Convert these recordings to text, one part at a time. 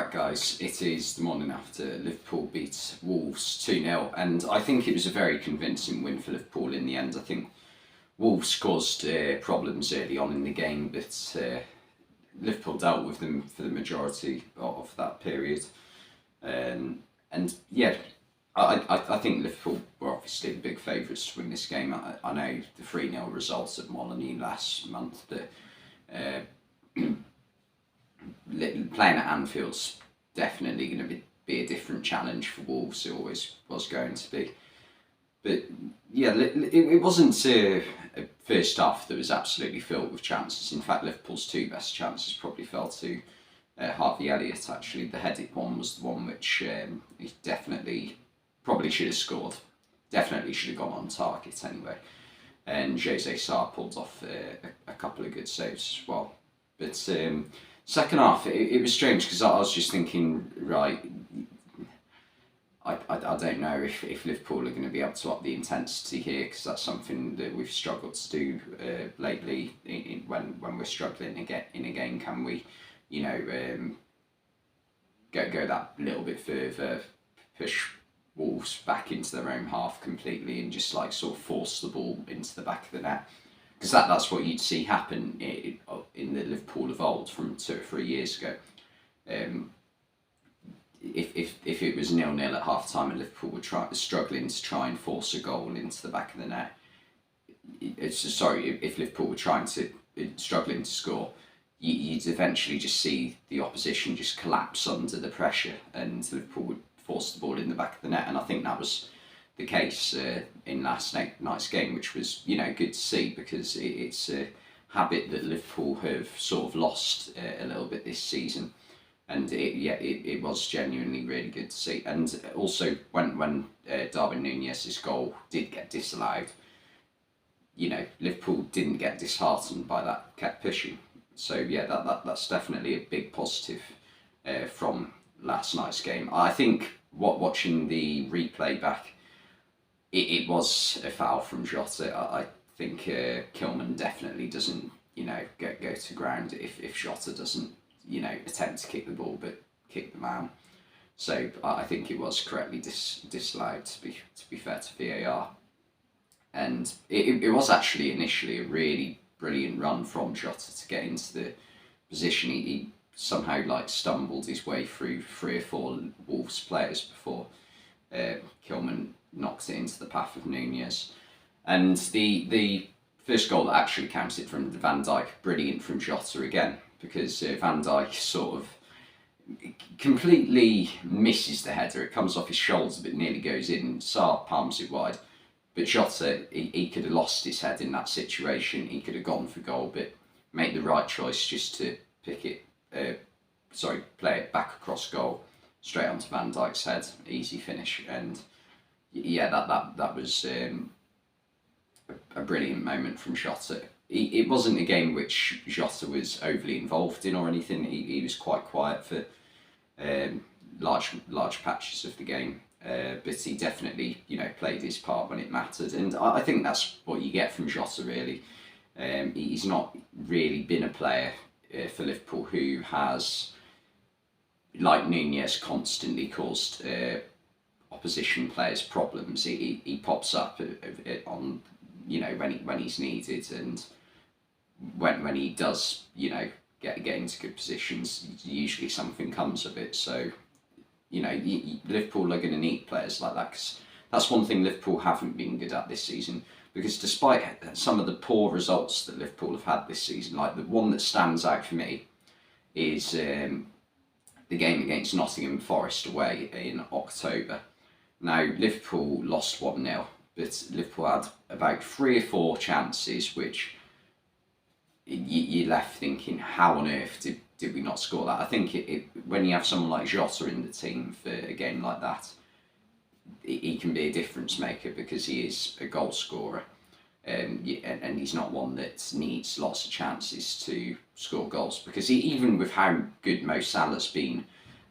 Right, guys, it is the morning after Liverpool beat Wolves 2-0, and I think it was a very convincing win for Liverpool in the end. I think Wolves caused problems early on in the game, but Liverpool dealt with them for the majority of that period. And yeah, I think Liverpool were obviously the big favourites to win this game. I know the 3-0 results at Molineux last month, but playing at Anfield's definitely going to be a different challenge for Wolves. It always was going to be. But yeah, it wasn't a first half that was absolutely filled with chances. In fact, Liverpool's two best chances probably fell to Harvey Elliott, actually. The headed one was the one which he definitely probably should have scored. Definitely should have gone on target anyway. And Jose Sarr pulled off a couple of good saves as well. But second half, it was strange because I was just thinking, right, I don't know if Liverpool are going to be able to up the intensity here, because that's something that we've struggled to do lately. When we're struggling in a game, can we, go that little bit further, push Wolves back into their own half completely, and just sort of force the ball into the back of the net? Because that's what you'd see happen in the Liverpool of old from 2 or 3 years ago. If it was 0-0 at half time and Liverpool were struggling to try and force a goal into the back of the net, if Liverpool were struggling to score, you'd eventually just see the opposition just collapse under the pressure, and Liverpool would force the ball in the back of the net. And I think that was the case in last night's game, which was good to see, because it's a habit that Liverpool have sort of lost a little bit this season. And it was genuinely really good to see. And also when Darwin Núñez's goal did get disallowed, Liverpool didn't get disheartened by that, kept pushing. So yeah, that's definitely a big positive from last night's game. I think watching the replay back, it was a foul from Jota. I think Kilman definitely doesn't go to ground if Jota doesn't attempt to kick the ball, but kick the man. So I think it was correctly disallowed, to be fair to VAR. And it was actually initially a really brilliant run from Jota to get into the position. He somehow stumbled his way through 3 or 4 Wolves players before Kilman knocked it into the path of Núñez. And the first goal that actually counted from Van Dijk, brilliant from Jota again, because Van Dijk sort of completely misses the header. It comes off his shoulders but nearly goes in. Sarr palms it wide. But Jota, he could have lost his head in that situation. He could have gone for goal, but made the right choice just to play it back across goal, straight onto Van Dijk's head. Easy finish. And yeah, that was a brilliant moment from Jota. It wasn't a game which Jota was overly involved in or anything. He was quite quiet for large patches of the game, but he definitely played his part when it mattered. And I think that's what you get from Jota, really. He's not really been a player for Liverpool who has, like Núñez, constantly caused opposition players problems. He pops up on when he's needed, and when he does get into good positions, usually something comes of it. So Liverpool are going to need players like that, because that's one thing Liverpool haven't been good at this season. Because despite some of the poor results that Liverpool have had this season, the one that stands out for me is the game against Nottingham Forest away in October. Now, Liverpool lost 1-0, but Liverpool had about 3 or 4 chances which you're left thinking, how on earth did we not score that? I think when you have someone like Jota in the team for a game like that, he can be a difference maker, because he is a goal scorer. And he's not one that needs lots of chances to score goals, because even with how good Mo Salah's been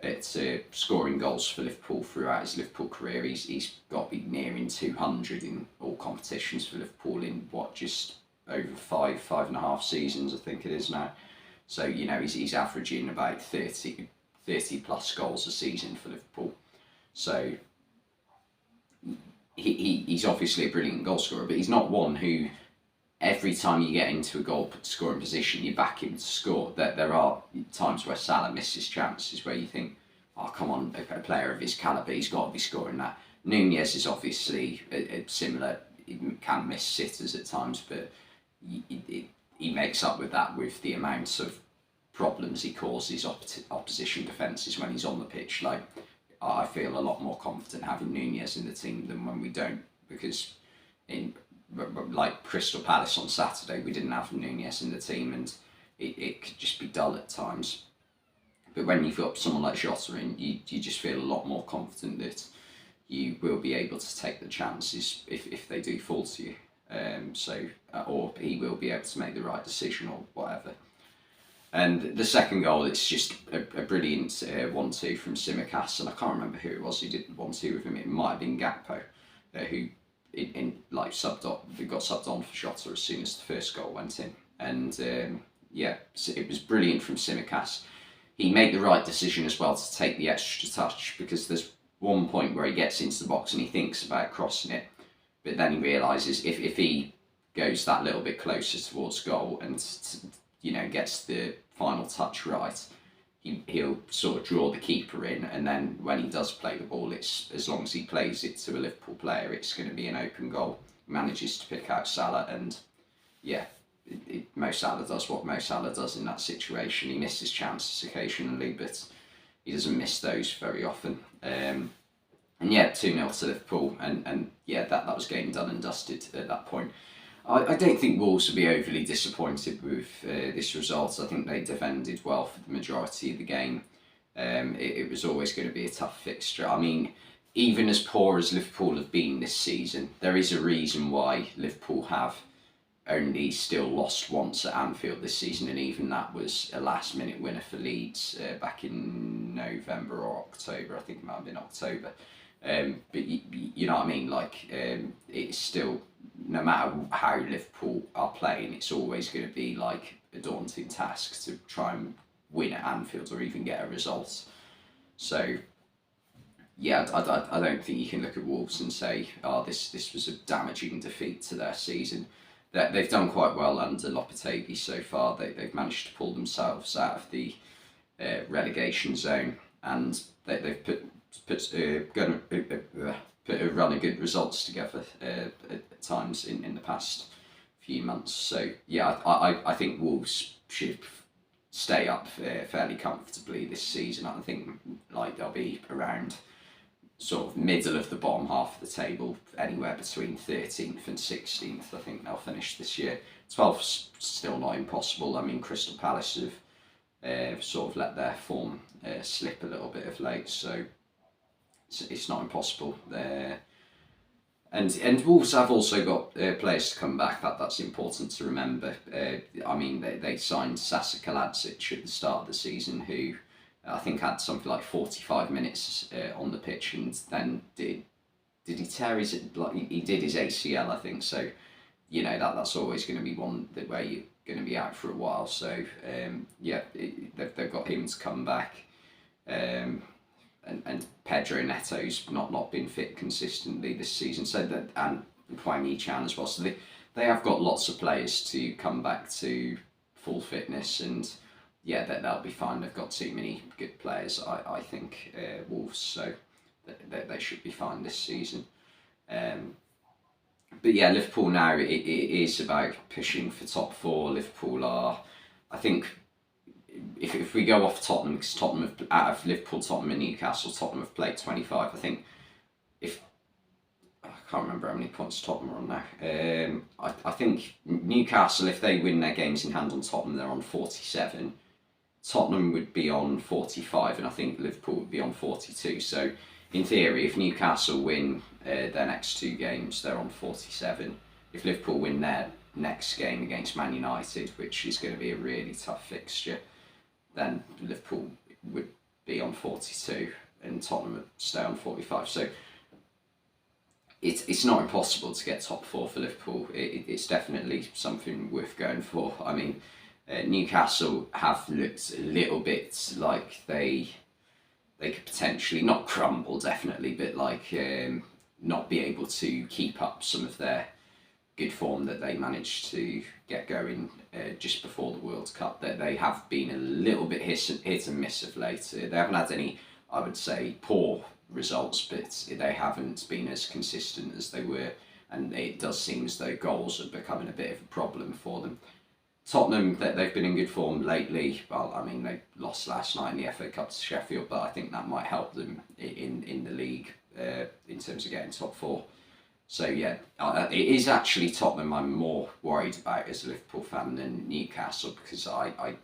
at scoring goals for Liverpool throughout his Liverpool career, he's got to be nearing 200 in all competitions for Liverpool in just over 5.5 seasons, I think it is now. So he's averaging about 30 30 plus goals a season for Liverpool. So he's obviously a brilliant goal scorer, but he's not one who every time you get into a goal scoring position, you back him to score. There are times where Salah misses chances where you think, oh, come on, a player of his calibre, he's got to be scoring that. Nunez is obviously a similar, he can miss sitters at times, but he makes up with that with the amount of problems he causes opposition defences when he's on the pitch. Like, I feel a lot more confident having Nunez in the team than when we don't, because in like Crystal Palace on Saturday, we didn't have Nunez in the team, and it could just be dull at times. But when you've got someone like Jota in, you just feel a lot more confident that you will be able to take the chances if they do fall to you. Or he will be able to make the right decision or whatever. And the second goal, it's just a brilliant 1-2 from Tsimikas, and I can't remember who it was who did 1-2 with him. It might have been Gakpo, who got subbed on for Jota as soon as the first goal went in. And it was brilliant from Tsimikas. He made the right decision as well to take the extra touch, because there's one point where he gets into the box and he thinks about crossing it, but then he realises if he goes that little bit closer towards goal and gets the final touch right, he'll sort of draw the keeper in, and then when he does play the ball, it's as long as he plays it to a Liverpool player, it's going to be an open goal. He manages to pick out Salah, and Mo Salah does what Mo Salah does in that situation. He misses chances occasionally, but he doesn't miss those very often. 2-0 to Liverpool, and that was game done and dusted at that point. I don't think Wolves will be overly disappointed with this result. I think they defended well for the majority of the game. It was always going to be a tough fixture. I mean, even as poor as Liverpool have been this season, there is a reason why Liverpool have only still lost once at Anfield this season, and even that was a last-minute winner for Leeds back in November or October. I think it might have been October. But you know what I mean? Like, it's still, no matter how Liverpool are playing, it's always going to be like a daunting task to try and win at Anfield or even get a result. So, I don't think you can look at Wolves and say, oh, this was a damaging defeat to their season. They've done quite well under Lopetegui so far. They've managed to pull themselves out of the relegation zone, and they've put a run of good results together at times in the past few months. So I think Wolves should stay up fairly comfortably this season. I think they'll be around sort of middle of the bottom half of the table, anywhere between 13th and 16th. I think they'll finish this year. 12th's still not impossible. I mean, Crystal Palace have sort of let their form slip a little bit of late, so it's not impossible. And Wolves have also got players to come back. That's important to remember. I mean, they signed Sasa Kaladzic at the start of the season, who I think had something like 45 minutes on the pitch, and then did he tear his, he did his ACL, I think. So that's always going to be one where you're going to be out for a while. So they've got him to come back. And Pedro Neto's not been fit consistently this season, and Hwang Yi-chan as well. So they have got lots of players to come back to full fitness, and they'll be fine. They've got too many good players, I think, Wolves, so they should be fine this season. But Liverpool now, it is about pushing for top four. Liverpool are, I think, if we go off Tottenham, because Tottenham out of Liverpool, Tottenham and Newcastle, Tottenham have played 25. I think I can't remember how many points Tottenham are on now. I think Newcastle, if they win their games in hand on Tottenham, they're on 47. Tottenham would be on 45, and I think Liverpool would be on 42. So in theory, if Newcastle win their next two games, they're on 47. If Liverpool win their next game against Man United, which is going to be a really tough fixture, then Liverpool would be on 42 and Tottenham would stay on 45. So it's not impossible to get top four for Liverpool. It's definitely something worth going for. I mean, Newcastle have looked a little bit like they they could potentially not crumble, definitely, but like not be able to keep up some of their good form that they managed to get going just before the World Cup. That they have been a little bit hit and miss of late. They haven't had any, I would say, poor results, but they haven't been as consistent as they were, and it does seem as though goals are becoming a bit of a problem for them. Tottenham, they've been in good form lately. Well, I mean, they lost last night in the FA Cup to Sheffield, but I think that might help them in the league in terms of getting top four. So yeah, it is actually Tottenham I'm more worried about as a Liverpool fan than Newcastle, because I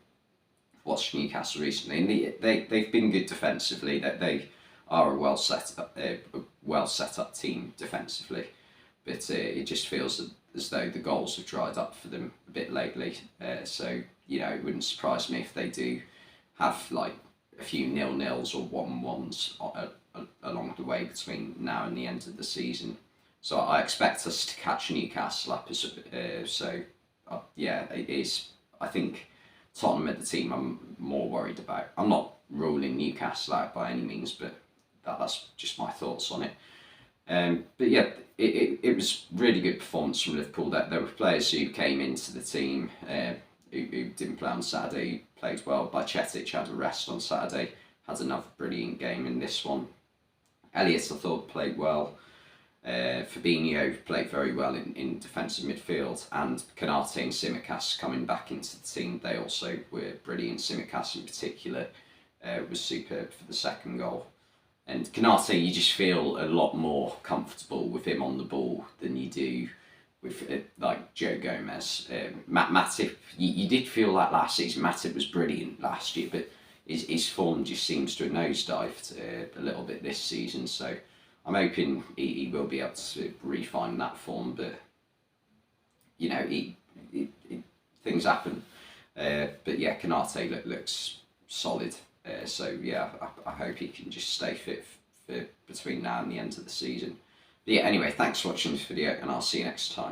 watched Newcastle recently, and they've been good defensively. That they are a well set up team defensively, but it just feels as though the goals have dried up for them a bit lately. So it wouldn't surprise me if they do have like a few 0-0s or 1-1s along the way between now and the end of the season. So I expect us to catch Newcastle up. It is. I think Tottenham are the team I'm more worried about. I'm not ruling Newcastle out by any means, but that's just my thoughts on it. But yeah, it was really good performance from Liverpool. That there were players who came into the team who didn't play on Saturday, who played well. Bajcetic had a rest on Saturday, had another brilliant game in this one. Elliott, I thought, played well. Fabinho played very well in defensive midfield, and Konate and Tsimikas coming back into the team, they also were brilliant. Tsimikas in particular was superb for the second goal. And Konate, you just feel a lot more comfortable with him on the ball than you do with like Joe Gomez. Matip, you did feel like last season Matip was brilliant last year, but his form just seems to have nosedived a little bit this season. So I'm hoping he will be able to refine that form, but things happen. But yeah, Konate looks solid. So yeah, I hope he can just stay fit for between now and the end of the season. But yeah, anyway, thanks for watching this video, and I'll see you next time.